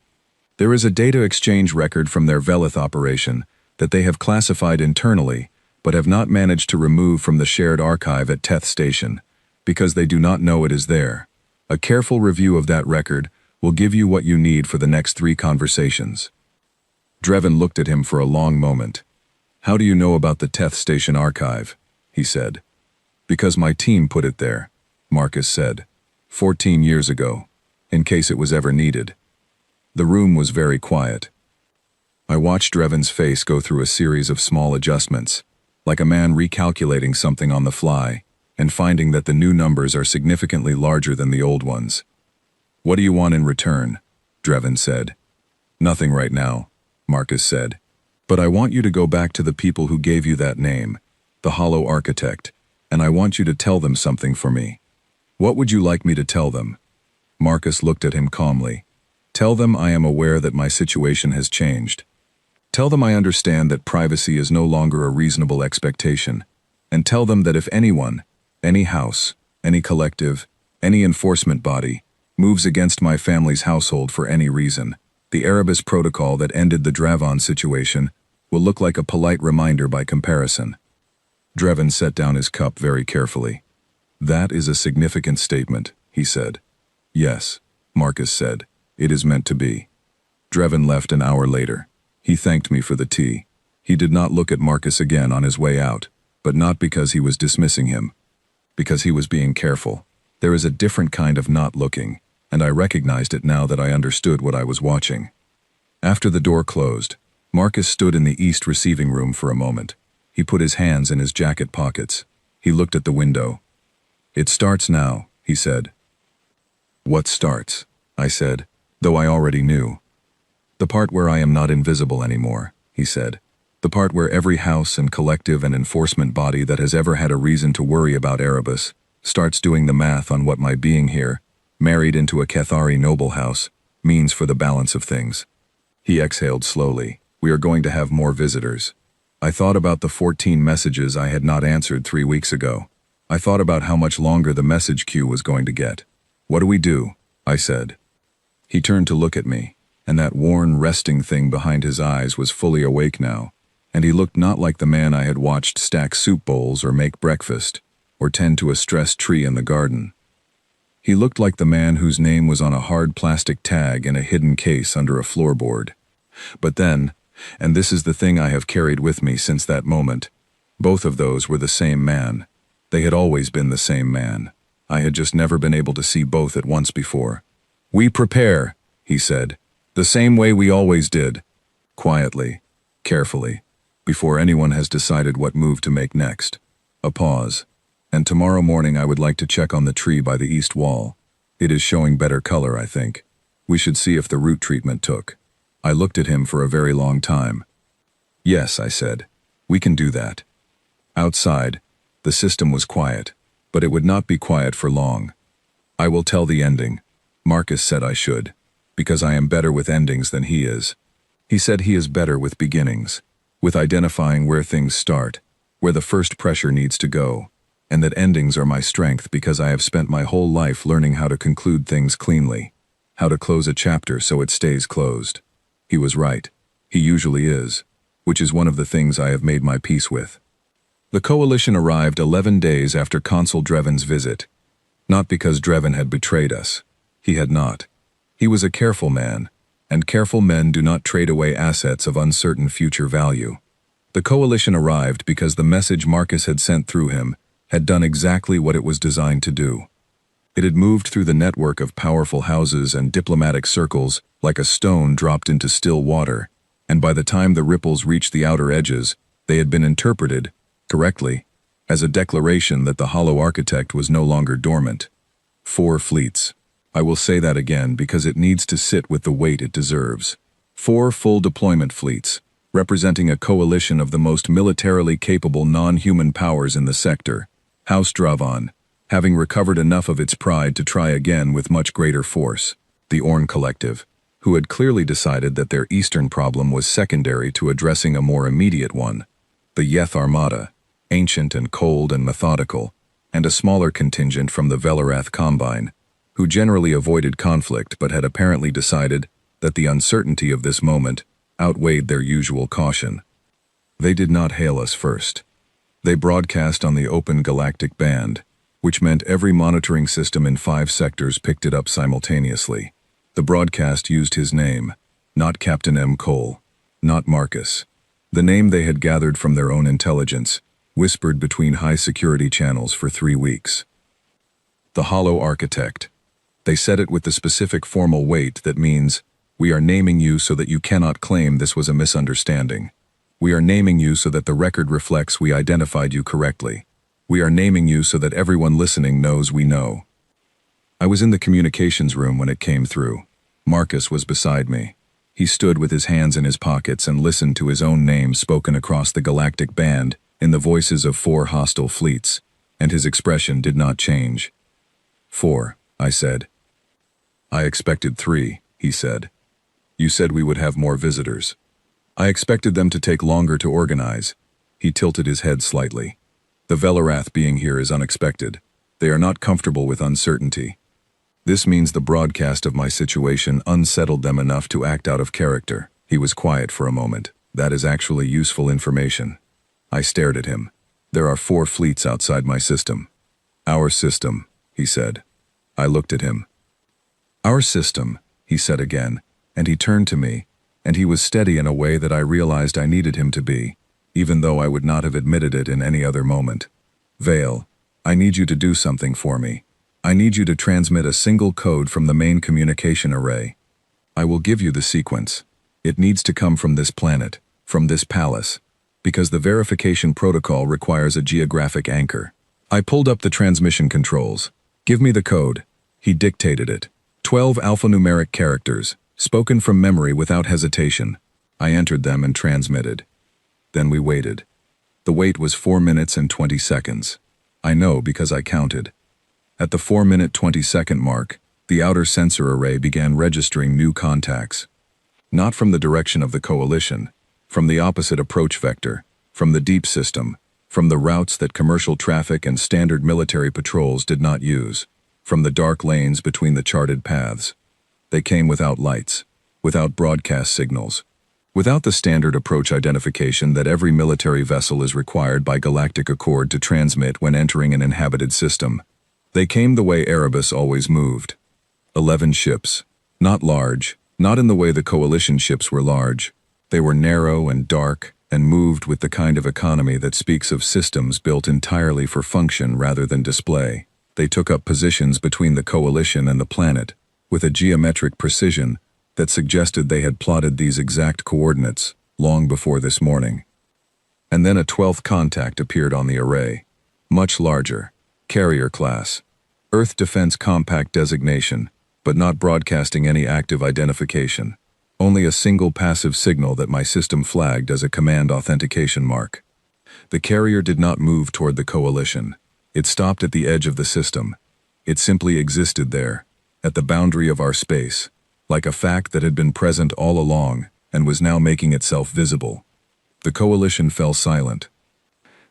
There is a data exchange record from their Veleth operation that they have classified internally, but have not managed to remove from the shared archive at Teth Station, because they do not know it is there. A careful review of that record will give you what you need for the next 3 conversations." Dreven looked at him for a long moment. How do you know about the Teth Station archive? He said. Because my team put it there, Marcus said. 14 years ago, in case it was ever needed. The room was very quiet. I watched Dreven's face go through a series of small adjustments, like a man recalculating something on the fly, and finding that the new numbers are significantly larger than the old ones. What do you want in return? Dreven said. Nothing right now, Marcus said. But I want you to go back to the people who gave you that name, the Hollow Architect, and I want you to tell them something for me. What would you like me to tell them? Marcus looked at him calmly. Tell them I am aware that my situation has changed. Tell them I understand that privacy is no longer a reasonable expectation, and tell them that if anyone, any house, any collective, any enforcement body, moves against my family's household for any reason, the Erebus protocol that ended the Dravon situation will look like a polite reminder by comparison. Dreven set down his cup very carefully. That is a significant statement, he said. Yes, Marcus said. It is meant to be. Dreven left an hour later. He thanked me for the tea. He did not look at Marcus again on his way out, but not because he was dismissing him. Because he was being careful. There is a different kind of not looking, and I recognized it now that I understood what I was watching. After the door closed, Marcus stood in the east receiving room for a moment. He put his hands in his jacket pockets. He looked at the window. It starts now, he said. What starts? I said, though I already knew. The part where I am not invisible anymore, he said. The part where every house and collective and enforcement body that has ever had a reason to worry about Erebus starts doing the math on what my being here, married into a Cathari noble house, means for the balance of things. He exhaled slowly. We are going to have more visitors. I thought about the 14 messages I had not answered 3 weeks ago. I thought about how much longer the message queue was going to get. What do we do? I said. He turned to look at me, and that worn, resting thing behind his eyes was fully awake now, and he looked not like the man I had watched stack soup bowls or make breakfast, or tend to a stressed tree in the garden. He looked like the man whose name was on a hard plastic tag in a hidden case under a floorboard. But then, and this is the thing I have carried with me since that moment, both of those were the same man. They had always been the same man. I had just never been able to see both at once before. We prepare, he said, the same way we always did. Quietly, carefully, before anyone has decided what move to make next. A pause. And tomorrow morning I would like to check on the tree by the east wall. It is showing better color, I think. We should see if the root treatment took. I looked at him for a very long time. Yes, I said. We can do that. Outside, the system was quiet, but it would not be quiet for long. I will tell the ending. Marcus said I should, because I am better with endings than he is. He said he is better with beginnings, with identifying where things start, where the first pressure needs to go, and that endings are my strength because I have spent my whole life learning how to conclude things cleanly, how to close a chapter so it stays closed. He was right. He usually is, which is one of the things I have made my peace with. The coalition arrived 11 days after Consul Dreven's visit. Not because Dreven had betrayed us. He had not. He was a careful man, and careful men do not trade away assets of uncertain future value. The coalition arrived because the message Marcus had sent through him had done exactly what it was designed to do. It had moved through the network of powerful houses and diplomatic circles like a stone dropped into still water, and by the time the ripples reached the outer edges, they had been interpreted, correctly, as a declaration that the Hollow Architect was no longer dormant. 4 fleets. I will say that again because it needs to sit with the weight it deserves. 4 full deployment fleets, representing a coalition of the most militarily capable non-human powers in the sector. House Dravon, having recovered enough of its pride to try again with much greater force. The Orn Collective, who had clearly decided that their eastern problem was secondary to addressing a more immediate one. The Yeth Armada, ancient and cold and methodical, and a smaller contingent from the Velarath Combine, who generally avoided conflict but had apparently decided that the uncertainty of this moment outweighed their usual caution. They did not hail us first. They broadcast on the open galactic band, which meant every monitoring system in 5 sectors picked it up simultaneously. The broadcast used his name, not Captain M. Cole, not Marcus. The name they had gathered from their own intelligence, whispered between high-security channels for 3 weeks. The Hollow Architect. They said it with the specific formal weight that means, we are naming you so that you cannot claim this was a misunderstanding. We are naming you so that the record reflects we identified you correctly. We are naming you so that everyone listening knows we know. I was in the communications room when it came through. Marcus was beside me. He stood with his hands in his pockets and listened to his own name spoken across the galactic band in the voices of 4 hostile fleets, and his expression did not change. 4, I said. I expected 3, he said. You said we would have more visitors. I expected them to take longer to organize. He tilted his head slightly. The Velarath being here is unexpected. They are not comfortable with uncertainty. This means the broadcast of my situation unsettled them enough to act out of character. He was quiet for a moment. That is actually useful information. I stared at him. There are 4 fleets outside my system. Our system, he said. I looked at him. Our system, he said again, and he turned to me, and he was steady in a way that I realized I needed him to be, even though I would not have admitted it in any other moment. Vale, I need you to do something for me. I need you to transmit a single code from the main communication array. I will give you the sequence. It needs to come from this planet, from this palace, because the verification protocol requires a geographic anchor. I pulled up the transmission controls. Give me the code. He dictated it. 12 alphanumeric characters, spoken from memory without hesitation. I entered them and transmitted. Then we waited. The wait was 4 minutes and 20 seconds. I know because I counted. At the 4-minute 20-second mark, the outer sensor array began registering new contacts. Not from the direction of the coalition, from the opposite approach vector, from the deep system, from the routes that commercial traffic and standard military patrols did not use, from the dark lanes between the charted paths. They came without lights, without broadcast signals, without the standard approach identification that every military vessel is required by Galactic Accord to transmit when entering an inhabited system. They came the way Erebus always moved. 11 ships. Not large, not in the way the coalition ships were large. They were narrow and dark, and moved with the kind of economy that speaks of systems built entirely for function rather than display. They took up positions between the coalition and the planet, with a geometric precision that suggested they had plotted these exact coordinates long before this morning. And then a 12th contact appeared on the array. Much larger. Carrier class. Earth Defense Compact designation, but not broadcasting any active identification. Only a single passive signal that my system flagged as a command authentication mark. The carrier did not move toward the coalition. It stopped at the edge of the system. It simply existed there, at the boundary of our space, like a fact that had been present all along and was now making itself visible. The coalition fell silent.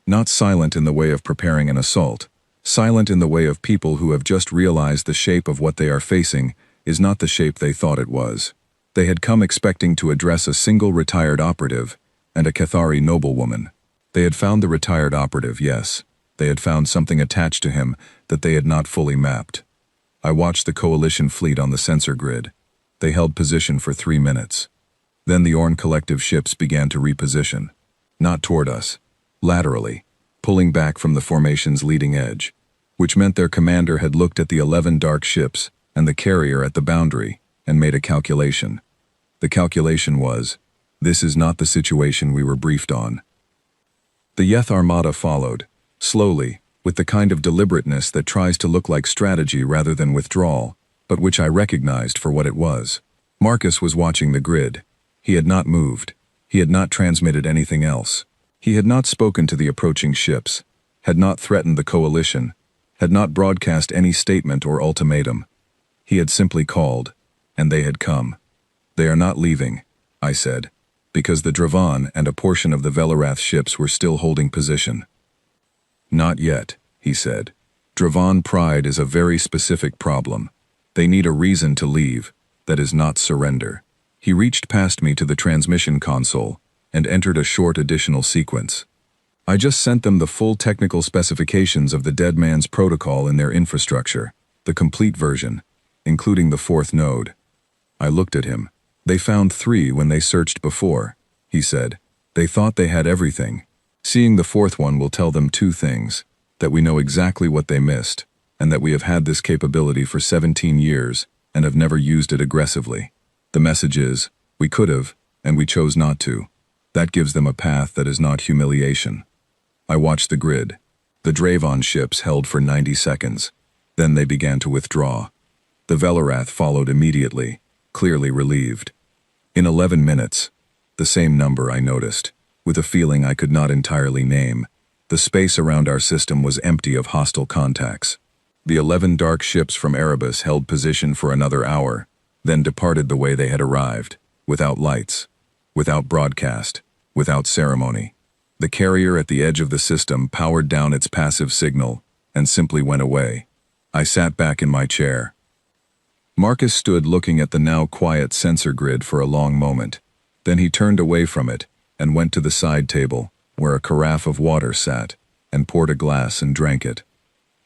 Not silent in the way of preparing an assault, silent in the way of people who have just realized the shape of what they are facing is not the shape they thought it was. They had come expecting to address a single retired operative and a Cathari noblewoman. They had found the retired operative, yes. They had found something attached to him that they had not fully mapped. I watched the coalition fleet on the sensor grid. They held position for 3 minutes. Then the Orn collective ships began to reposition. Not toward us. Laterally, pulling back from the formation's leading edge, which meant their commander had looked at the 11 dark ships and the carrier at the boundary and made a calculation. The calculation was, this is not the situation we were briefed on. The Yeth Armada followed, slowly, with the kind of deliberateness that tries to look like strategy rather than withdrawal, but which I recognized for what it was. Marcus was watching the grid. He had not moved. He had not transmitted anything else. He had not spoken to the approaching ships, had not threatened the coalition, had not broadcast any statement or ultimatum. He had simply called, and they had come. They are not leaving, I said, because the Dravan and a portion of the Velarath ships were still holding position. Not yet, he said. Dravan pride is a very specific problem. They need a reason to leave, that is not surrender. He reached past me to the transmission console and entered a short additional sequence. I just sent them the full technical specifications of the Dead Man's protocol in their infrastructure, the complete version, including the 4th node. I looked at him. They found 3 when they searched before, he said. They thought they had everything. Seeing the fourth one will tell them two things: that we know exactly what they missed, and that we have had this capability for 17 years and have never used it aggressively. The message is, we could have, and we chose not to. That gives them a path that is not humiliation. I watched the grid. The Dravon ships held for 90 seconds. Then they began to withdraw. The Velarath followed immediately, clearly relieved. In 11 minutes, the same number I noticed, with a feeling I could not entirely name, the space around our system was empty of hostile contacts. The 11 dark ships from Erebus held position for another hour, then departed the way they had arrived, without lights, without broadcast, without ceremony. The carrier at the edge of the system powered down its passive signal and simply went away. I sat back in my chair. Marcus stood looking at the now quiet sensor grid for a long moment. Then he turned away from it and went to the side table, where a carafe of water sat, and poured a glass and drank it.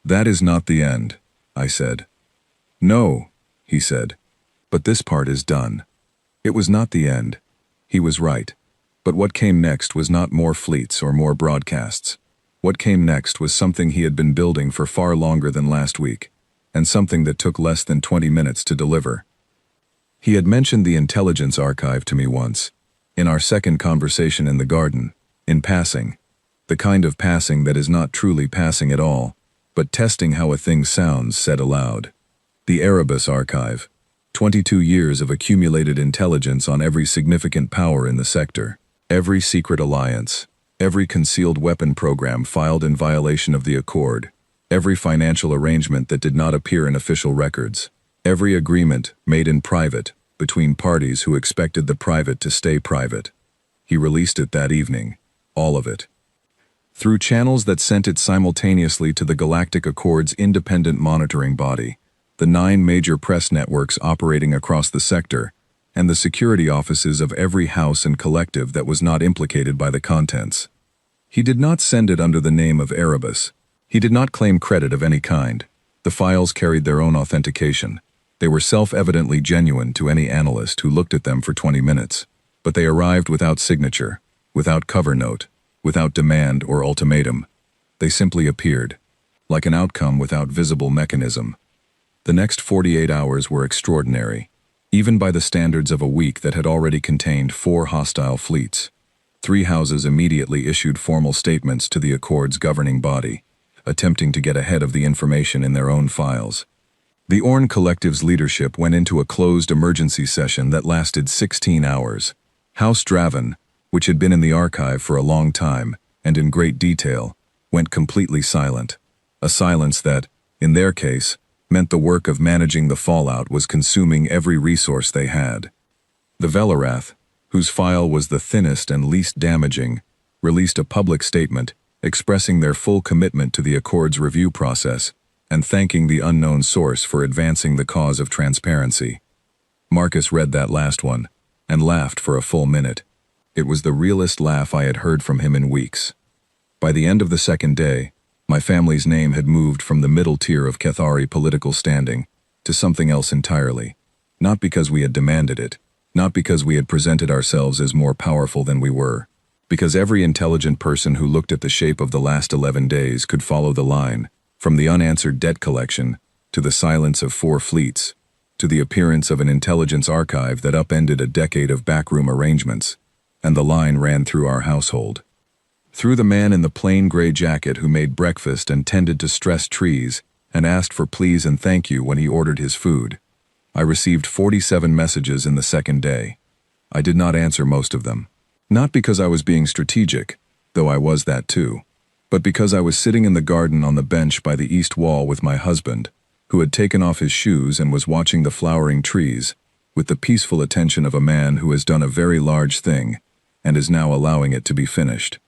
"That is not the end," I said. "No," he said, "but this part is done." It was not the end. He was right. But what came next was not more fleets or more broadcasts. What came next was something he had been building for far longer than last week, and something that took less than 20 minutes to deliver. He had mentioned the intelligence archive to me once, in our second conversation in the garden, in passing. The kind of passing that is not truly passing at all, but testing how a thing sounds said aloud. The Erebus archive. 22 years of accumulated intelligence on every significant power in the sector. Every secret alliance. Every concealed weapon program filed in violation of the Accord. Every financial arrangement that did not appear in official records. Every agreement made in private between parties who expected the private to stay private. He released it that evening. All of it. Through channels that sent it simultaneously to the Galactic Accord's independent monitoring body, the 9 major press networks operating across the sector, and the security offices of every house and collective that was not implicated by the contents. He did not send it under the name of Erebus. He did not claim credit of any kind. The files carried their own authentication. They were self-evidently genuine to any analyst who looked at them for 20 minutes. But they arrived without signature, without cover note, without demand or ultimatum. They simply appeared, like an outcome without visible mechanism. The next 48 hours were extraordinary, even by the standards of a week that had already contained 4 hostile fleets. 3 houses immediately issued formal statements to the Accord's governing body, attempting to get ahead of the information in their own files. The Orn Collective's leadership went into a closed emergency session that lasted 16 hours. House Draven, which had been in the archive for a long time, and in great detail, went completely silent. A silence that, in their case, meant the work of managing the fallout was consuming every resource they had. The Velarath, whose file was the thinnest and least damaging, released a public statement expressing their full commitment to the Accord's review process and thanking the unknown source for advancing the cause of transparency. Marcus read that last one and laughed for a full minute. It was the realest laugh I had heard from him in weeks. By the end of the second day, my family's name had moved from the middle tier of Cathari political standing to something else entirely. Not because we had demanded it, not because we had presented ourselves as more powerful than we were, because every intelligent person who looked at the shape of the last 11 days could follow the line, from the unanswered debt collection, to the silence of 4 fleets, to the appearance of an intelligence archive that upended a decade of backroom arrangements, and the line ran through our household. Through the man in the plain gray jacket who made breakfast and tended to stress trees and asked for please and thank you when he ordered his food. I received 47 messages in the second day. I did not answer most of them. Not because I was being strategic, though I was that too, but because I was sitting in the garden on the bench by the east wall with my husband, who had taken off his shoes and was watching the flowering trees, with the peaceful attention of a man who has done a very large thing and is now allowing it to be finished.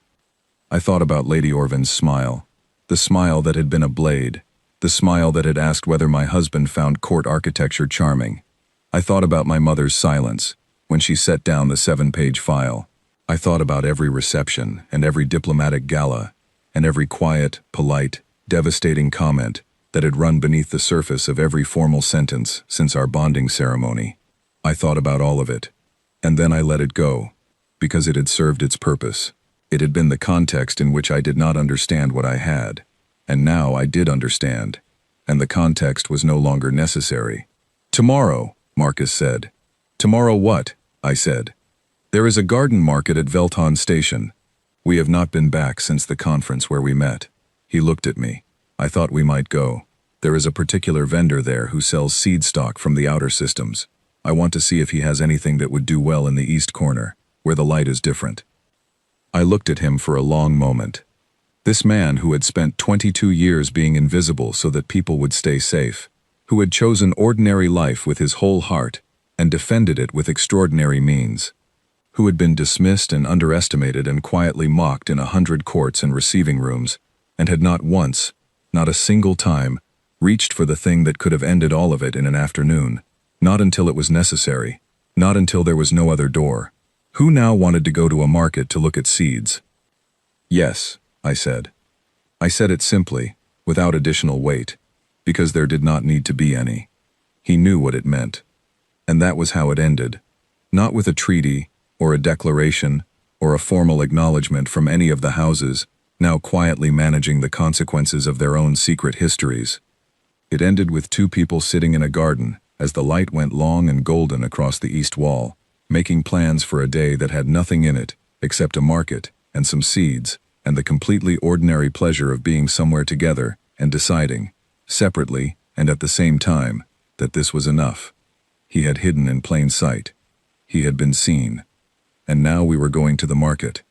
I thought about Lady Orvan's smile, the smile that had been a blade, the smile that had asked whether my husband found court architecture charming. I thought about my mother's silence when she set down the 7-page file. I thought about every reception and every diplomatic gala and every quiet, polite, devastating comment that had run beneath the surface of every formal sentence since our bonding ceremony. I thought about all of it, and then I let it go, because it had served its purpose. It had been the context in which I did not understand what I had. And now I did understand. And the context was no longer necessary. "Tomorrow," Marcus said. "Tomorrow what?" I said. "There is a garden market at Velton Station. We have not been back since the conference where we met." He looked at me. "I thought we might go. There is a particular vendor there who sells seed stock from the outer systems. I want to see if he has anything that would do well in the east corner, where the light is different." I looked at him for a long moment. This man who had spent 22 years being invisible so that people would stay safe, who had chosen ordinary life with his whole heart and defended it with extraordinary means, who had been dismissed and underestimated and quietly mocked in 100 courts and receiving rooms, and had not once, not a single time, reached for the thing that could have ended all of it in an afternoon, not until it was necessary, not until there was no other door. Who now wanted to go to a market to look at seeds? "Yes," I said. I said it simply, without additional weight, because there did not need to be any. He knew what it meant. And that was how it ended, not with a treaty, or a declaration, or a formal acknowledgement from any of the houses, now quietly managing the consequences of their own secret histories. It ended with two people sitting in a garden, as the light went long and golden across the east wall, making plans for a day that had nothing in it, except a market, and some seeds, and the completely ordinary pleasure of being somewhere together, and deciding, separately and at the same time, that this was enough. He had hidden in plain sight. He had been seen. And now we were going to the market.